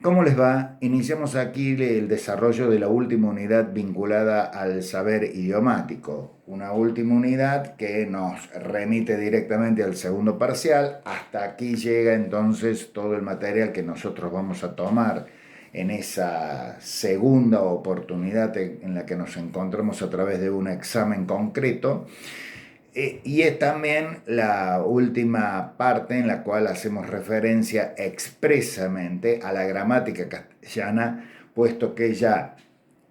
¿Cómo les va? Iniciamos aquí el desarrollo de la última unidad vinculada al saber idiomático, una última unidad que nos remite directamente al segundo parcial. Hasta aquí llega entonces todo el material que nosotros vamos a tomar en esa segunda oportunidad en la que nos encontramos a través de un examen concreto. Y es también la última parte en la cual hacemos referencia expresamente a la gramática castellana, puesto que ya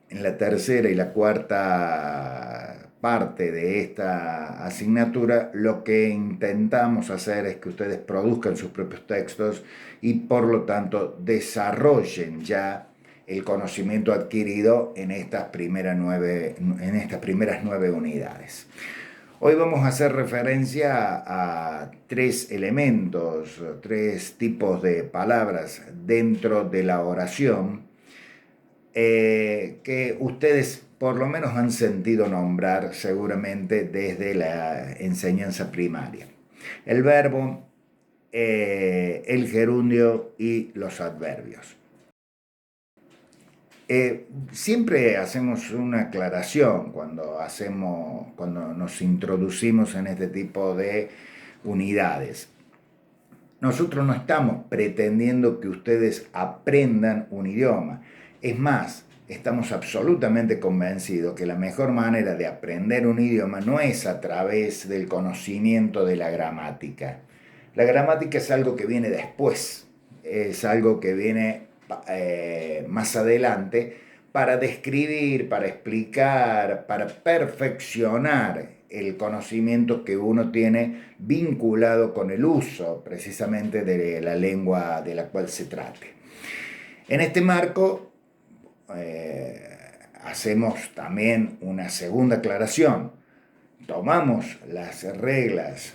en la tercera y la cuarta parte de esta asignatura lo que intentamos hacer es que ustedes produzcan sus propios textos y por lo tanto desarrollen ya el conocimiento adquirido en estas primeras 9 unidades. Hoy vamos a hacer referencia a tres elementos, tres tipos de palabras dentro de la oración que ustedes por lo menos han sentido nombrar seguramente desde la enseñanza primaria. El verbo, el gerundio y los adverbios. Siempre hacemos una aclaración cuando nos introducimos en este tipo de unidades. Nosotros no estamos pretendiendo que ustedes aprendan un idioma. Es más, estamos absolutamente convencidos que la mejor manera de aprender un idioma no es a través del conocimiento de la gramática. La gramática es algo que viene después, es algo que viene más adelante para describir, para explicar, para perfeccionar el conocimiento que uno tiene vinculado con el uso precisamente de la lengua de la cual se trate. En este marco hacemos también una segunda aclaración. Tomamos las reglas,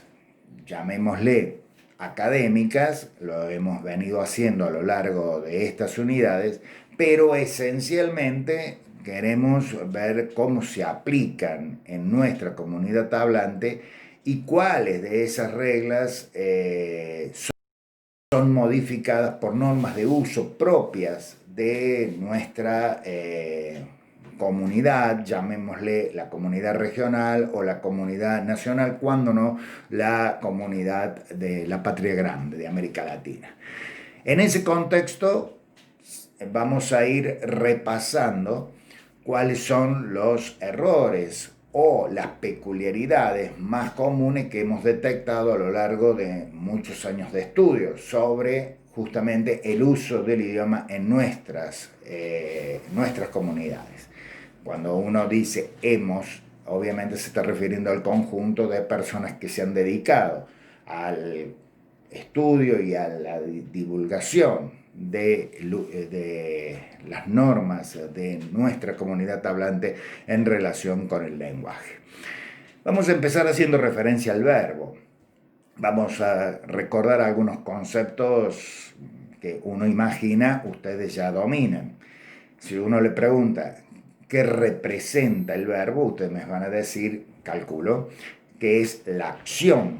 llamémosle académicas, lo hemos venido haciendo a lo largo de estas unidades, pero esencialmente queremos ver cómo se aplican en nuestra comunidad hablante y cuáles de esas reglas son modificadas por normas de uso propias de nuestra comunidad, llamémosle la comunidad regional o la comunidad nacional, cuando no la comunidad de la patria grande de América Latina. En ese contexto vamos a ir repasando cuáles son los errores o las peculiaridades más comunes que hemos detectado a lo largo de muchos años de estudio sobre justamente el uso del idioma en nuestras comunidades. Cuando uno dice hemos, obviamente se está refiriendo al conjunto de personas que se han dedicado al estudio y a la divulgación de las normas de nuestra comunidad hablante en relación con el lenguaje. Vamos a empezar haciendo referencia al verbo. Vamos a recordar algunos conceptos que uno imagina ustedes ya dominan. Si uno le pregunta qué representa el verbo, ustedes me van a decir, calculo, que es la acción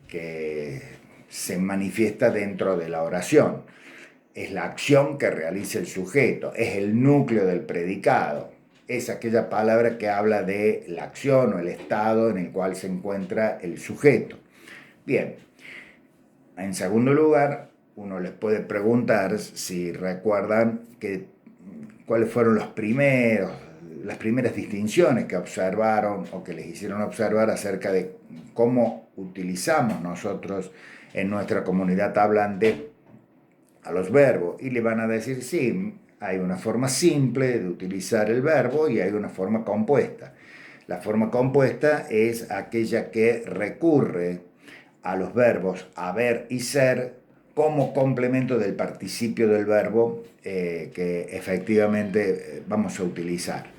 que se manifiesta dentro de la oración. Es la acción que realiza el sujeto, es el núcleo del predicado, es aquella palabra que habla de la acción o el estado en el cual se encuentra el sujeto. Bien, en segundo lugar, uno les puede preguntar si recuerdan cuáles fueron las primeras distinciones que observaron o que les hicieron observar acerca de cómo utilizamos nosotros en nuestra comunidad hablante a los verbos, y le van a decir sí, hay una forma simple de utilizar el verbo y hay una forma compuesta. La forma compuesta es aquella que recurre a los verbos haber y ser como complemento del participio del verbo que efectivamente vamos a utilizar.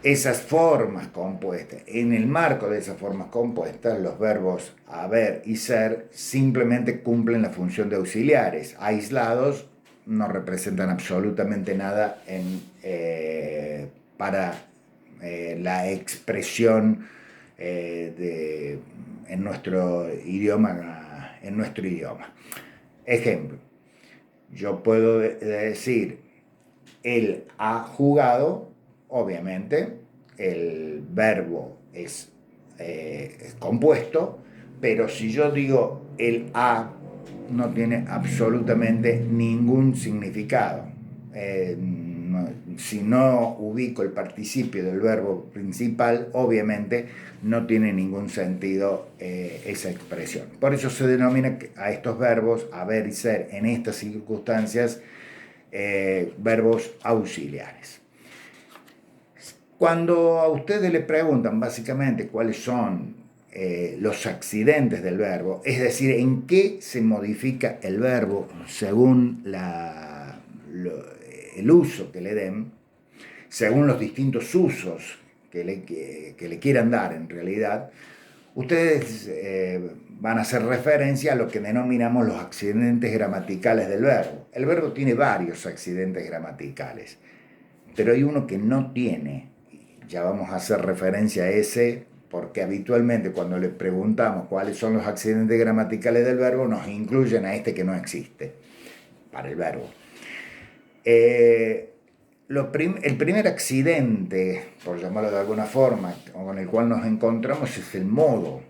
Esas formas compuestas, en el marco de esas formas compuestas, los verbos haber y ser simplemente cumplen la función de auxiliares. Aislados no representan absolutamente nada para la expresión en nuestro idioma. Ejemplo, Yo puedo decir, él ha jugado, obviamente, el verbo es compuesto, pero si yo digo el ha, no tiene absolutamente ningún significado. Si no ubico el participio del verbo principal, obviamente no tiene ningún sentido esa expresión. Por eso se denomina a estos verbos, haber y ser, en estas circunstancias, verbos auxiliares. Cuando a ustedes le preguntan básicamente cuáles son los accidentes del verbo, es decir, en qué se modifica el verbo según el uso que le den, según los distintos usos que le quieran dar en realidad, ustedes van a hacer referencia a lo que denominamos los accidentes gramaticales del verbo. El verbo tiene varios accidentes gramaticales, pero hay uno que no tiene. Ya vamos a hacer referencia a ese, porque habitualmente cuando le preguntamos cuáles son los accidentes gramaticales del verbo, nos incluyen a este que no existe para el verbo. El primer accidente, por llamarlo de alguna forma, con el cual nos encontramos es el modo.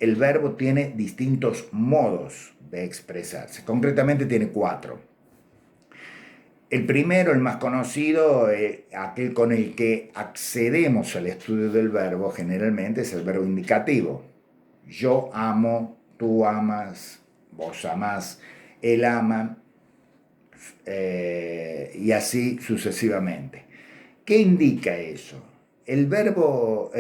El verbo tiene distintos modos de expresarse, concretamente tiene 4. El primero, el más conocido, aquel con el que accedemos al estudio del verbo generalmente, es el verbo indicativo. Yo amo, tú amas, vos amás, él ama, y así sucesivamente. ¿Qué indica eso? El verbo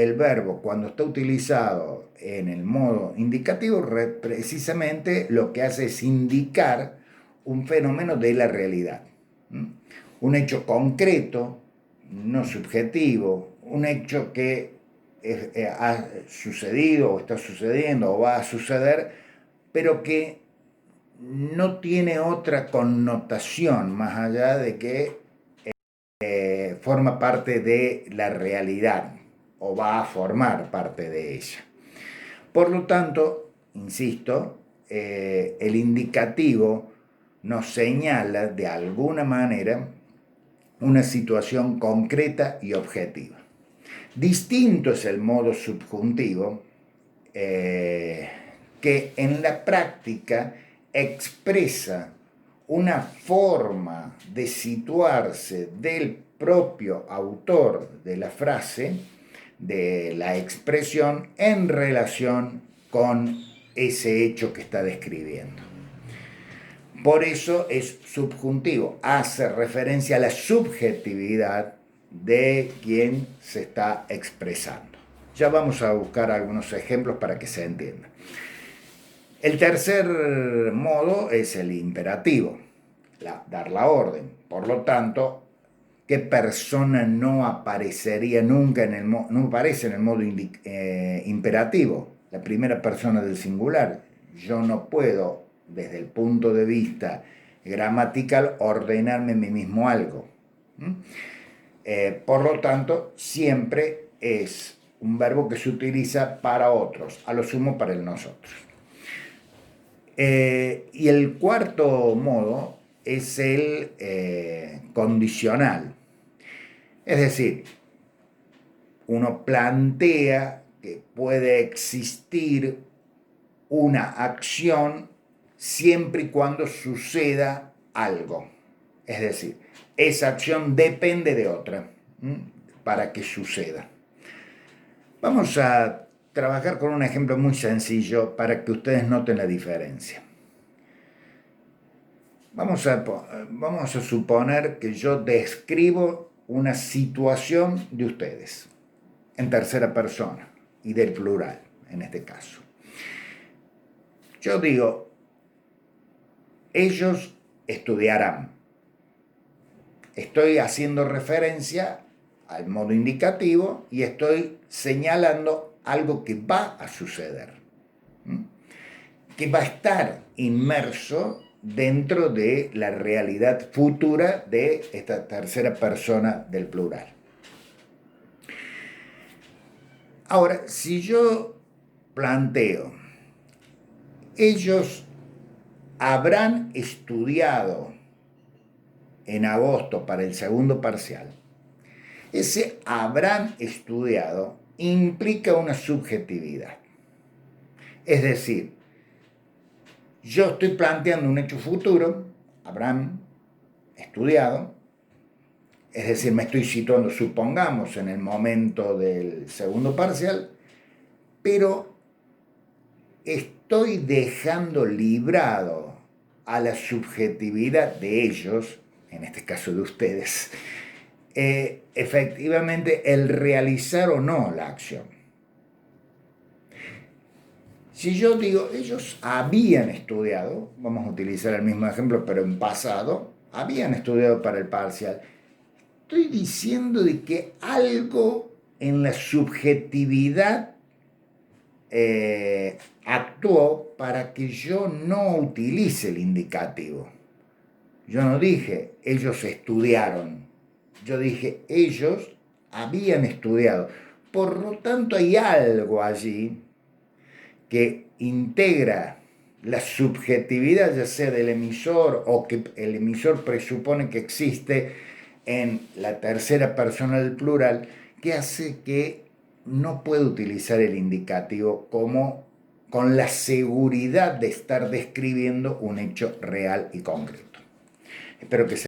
cuando está utilizado en el modo indicativo, precisamente lo que hace es indicar un fenómeno de la realidad. Un hecho concreto, no subjetivo, un hecho que ha sucedido o está sucediendo o va a suceder, pero que no tiene otra connotación más allá de que forma parte de la realidad o va a formar parte de ella. Por lo tanto, insisto, el indicativo nos señala de alguna manera una situación concreta y objetiva. Distinto es el modo subjuntivo, que en la práctica expresa una forma de situarse del propio autor de la frase, de la expresión, en relación con ese hecho que está describiendo. Por eso es subjuntivo, hace referencia a la subjetividad de quien se está expresando. Ya vamos a buscar algunos ejemplos para que se entienda. El tercer modo es el imperativo, dar la orden. Por lo tanto, ¿qué persona no aparecería nunca no aparece en el modo imperativo? La primera persona del singular. Yo no puedo, desde el punto de vista gramatical, ordenarme a mí mismo algo. Por lo tanto, siempre es un verbo que se utiliza para otros, a lo sumo para el nosotros. Y el cuarto modo es el condicional. Es decir, uno plantea que puede existir una acción siempre y cuando suceda algo. Es decir, esa acción depende de otra para que suceda. Vamos a trabajar con un ejemplo muy sencillo para que ustedes noten la diferencia. Vamos a suponer que yo describo una situación de ustedes en tercera persona y del plural, en este caso. Yo digo, ellos estudiarán. Estoy haciendo referencia al modo indicativo y estoy señalando algo que va a suceder, que va a estar inmerso dentro de la realidad futura de esta tercera persona del plural. Ahora, si yo planteo, ellos habrán estudiado en agosto para el segundo parcial. Ese habrán estudiado implica una subjetividad. Es decir, yo estoy planteando un hecho futuro, habrán estudiado, es decir, me estoy situando, supongamos, en el momento del segundo parcial, pero estoy dejando librado a la subjetividad de ellos, en este caso de ustedes, efectivamente el realizar o no la acción. Si yo digo, ellos habían estudiado, vamos a utilizar el mismo ejemplo, pero en pasado, habían estudiado para el parcial, estoy diciendo de que algo en la subjetividad actuó para que yo no utilice el indicativo. Yo no dije, ellos estudiaron. Yo dije, ellos habían estudiado. Por lo tanto, hay algo allí que integra la subjetividad, ya sea del emisor o que el emisor presupone que existe en la tercera persona del plural, que hace que no pueda utilizar el indicativo como con la seguridad de estar describiendo un hecho real y concreto. Espero que